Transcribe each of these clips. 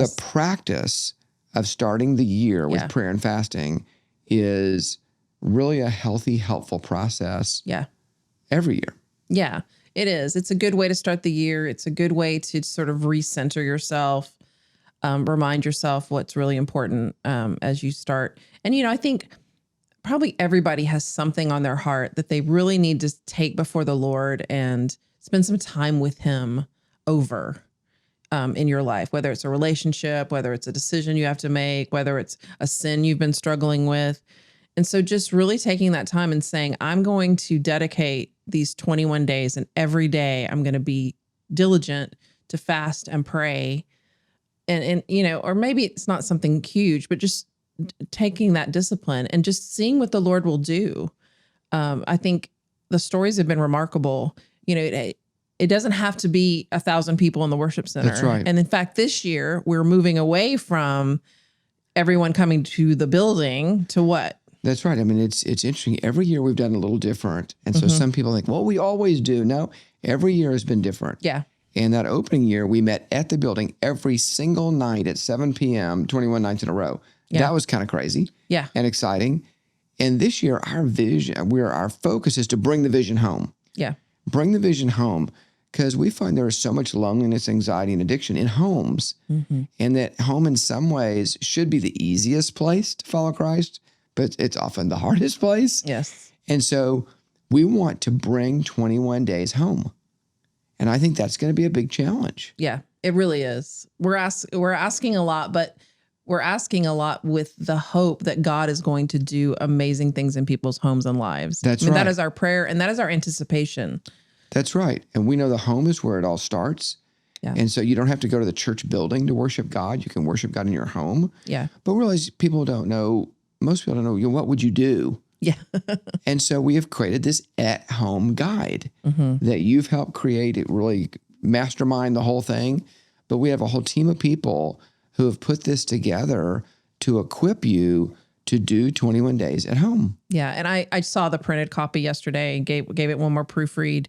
the practice of starting the year with prayer and fasting is really a healthy, helpful process. Yeah. Every year. Yeah, it is. It's a good way to start the year. It's a good way to sort of recenter yourself, remind yourself what's really important as you start. And, I think probably everybody has something on their heart that they really need to take before the Lord and spend some time with him over in your life, whether it's a relationship, whether it's a decision you have to make, whether it's a sin you've been struggling with. And so just really taking that time and saying, I'm going to dedicate these 21 days and every day I'm going to be diligent to fast and pray. And or maybe it's not something huge, but just taking that discipline and just seeing what the Lord will do. I think the stories have been remarkable. It doesn't have to be 1,000 people in the worship center. That's right. And in fact, this year we're moving away from everyone coming to the building to what? That's right. I mean, it's interesting. Every year we've done a little different. And so some people think, well, we always do. No, every year has been different. Yeah. And that opening year, we met at the building every single night at 7 p.m., 21 nights in a row. Yeah. That was kind of crazy. Yeah. And exciting. And this year, our focus is to bring the vision home. Yeah. Bring the vision home, because we find there is so much loneliness, anxiety, and addiction in homes. And that home in some ways should be the easiest place to follow Christ, but it's often the hardest place. Yes. And so we want to bring 21 days home. And I think that's going to be a big challenge. Yeah, it really is. We're asking a lot, but we're asking a lot with the hope that God is going to do amazing things in people's homes and lives. That's right. That is our prayer, and that is our anticipation. That's right. And we know the home is where it all starts. Yeah. And so you don't have to go to the church building to worship God. You can worship God in your home. Yeah. But realize people don't know, most people don't know, what would you do? Yeah. And so we have created this at-home guide that you've helped create. It really mastermind the whole thing. But we have a whole team of people who have put this together to equip you to do 21 days at home. Yeah. And I saw the printed copy yesterday and gave it one more proofread.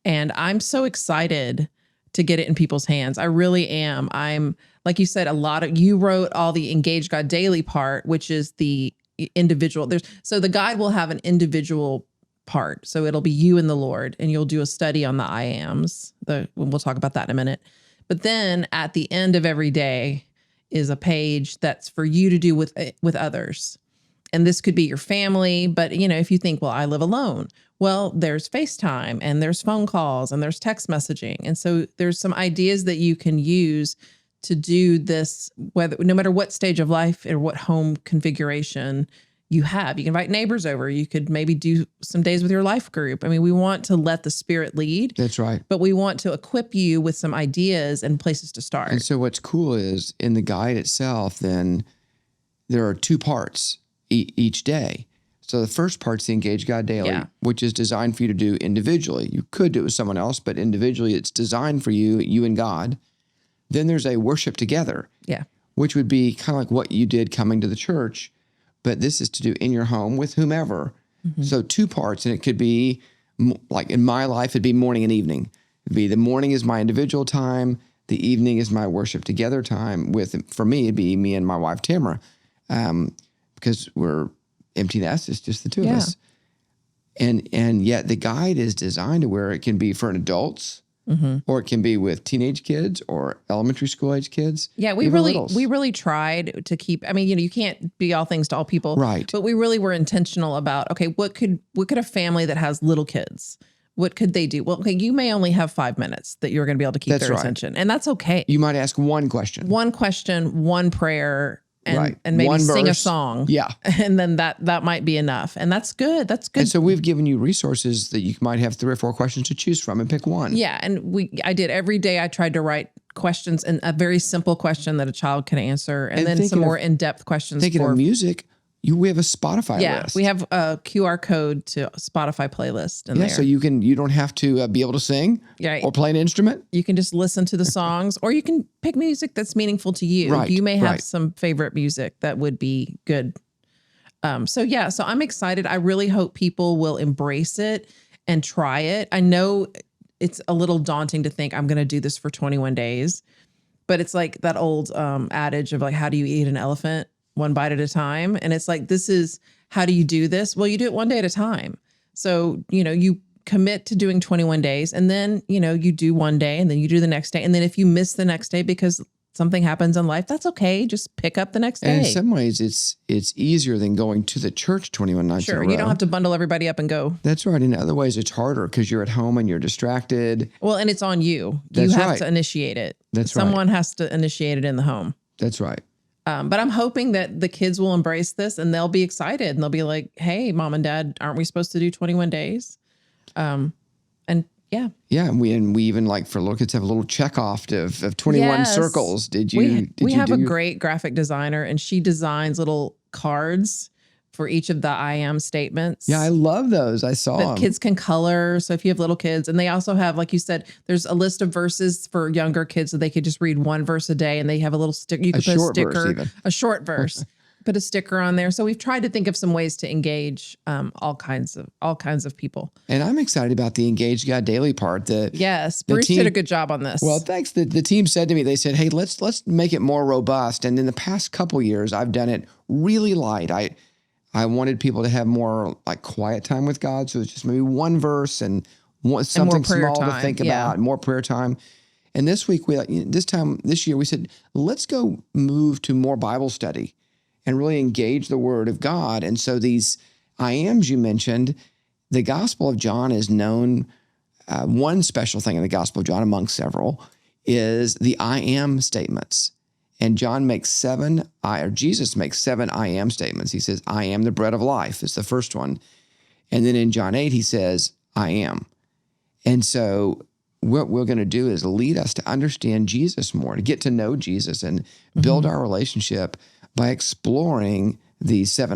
And I'm so excited to get it in people's hands. I really am. I'm, like you said, you wrote all the Engage God Daily part, which is the individual. So the guide will have an individual part. So it'll be you and the Lord, and you'll do a study on the I ams. We'll talk about that in a minute. But then at the end of every day is a page that's for you to do with others. And this could be your family, but if you think, well, I live alone, well, there's FaceTime and there's phone calls and there's text messaging. And so there's some ideas that you can use to do this, no matter what stage of life or what home configuration you have. You can invite neighbors over. You could maybe do some days with your life group. I mean, we want to let the Spirit lead. That's right. But we want to equip you with some ideas and places to start. And so what's cool is in the guide itself, then there are two parts each day. So the first part's the Engage God Daily, which is designed for you to do individually. You could do it with someone else, but individually it's designed for you and God. Then there's a worship together, which would be kind of like what you did coming to the church, but this is to do in your home with whomever. So two parts, and it could be like in my life, it'd be morning and evening. It'd be the morning is my individual time. The evening is my worship together time for me, it'd be me and my wife, Tamara, because we're empty nest. It's just the two of us. And yet the guide is designed to where it can be for adults, or it can be with teenage kids or elementary school age kids. Yeah, we really tried to keep, you can't be all things to all people. Right. But we really were intentional about, okay, what could a family that has little kids, what could they do? Well, okay, you may only have 5 minutes that you're going to be able to keep their attention. And that's okay. You might ask one question, one prayer, and maybe one sing verse. A song. Yeah. And then that might be enough. And that's good. That's good. And so we've given you resources that you might have 3 or 4 questions to choose from and pick one. Yeah. And I did every day. I tried to write questions, and a very simple question that a child can answer. And then some more in-depth questions. Thinking of music, we have a Spotify list. We have a QR code to a Spotify playlist in there. So you don't have to be able to sing or play an instrument. You can just listen to the songs, or you can pick music that's meaningful to you. Right, you may have some favorite music that would be good. So I'm excited. I really hope people will embrace it and try it. I know it's a little daunting to think I'm going to do this for 21 days, But it's like that old adage of like, how do you eat an elephant? One bite at a time. And it's like, this is, how do you do this? Well, you do it one day at a time. So, you commit to doing 21 days and then, you do one day and then you do the next day. And then if you miss the next day because something happens in life, that's okay. Just pick up the next day. And in some ways, it's easier than going to the church 21 nights in a row. You don't have to bundle everybody up and go. That's right. In other ways, it's harder because you're at home and you're distracted. Well, and it's on you. That's you have right. to initiate it. That's right. Someone has to initiate it in the home. That's right. But I'm hoping that the kids will embrace this and they'll be excited and they'll be like, hey, mom and dad, aren't we supposed to do 21 days? And yeah. Yeah. And we even like for little kids have a little check off of 21 circles. We have a great graphic designer and she designs little cards for each of the I am statements. Yeah, I love those. I saw that them. Kids can color. So if you have little kids, and they also have, like you said, there's a list of verses for younger kids so they could just read one verse a day and they have a little sticker. You could put a sticker, a short verse, put a sticker on there. So we've tried to think of some ways to engage all kinds of people. And I'm excited about the Engage God Daily part. Yes, Bruce did a good job on this. Well, thanks. The team said to me, they said, hey, let's make it more robust. And in the past couple years, I've done it really light. I wanted people to have more like quiet time with God. So it's just maybe one verse and something small to think about, more prayer time. And this week, this year, we said, let's go move to more Bible study and really engage the Word of God. And so these I ams you mentioned, the Gospel of John is known. One special thing in the Gospel of John, among several, is the I am statements. And Jesus makes 7 I am statements. He says, I am the bread of life. It's the first one. And then in John 8, he says, I am. And so what we're going to do is lead us to understand Jesus more, to get to know Jesus and build our relationship by exploring these 7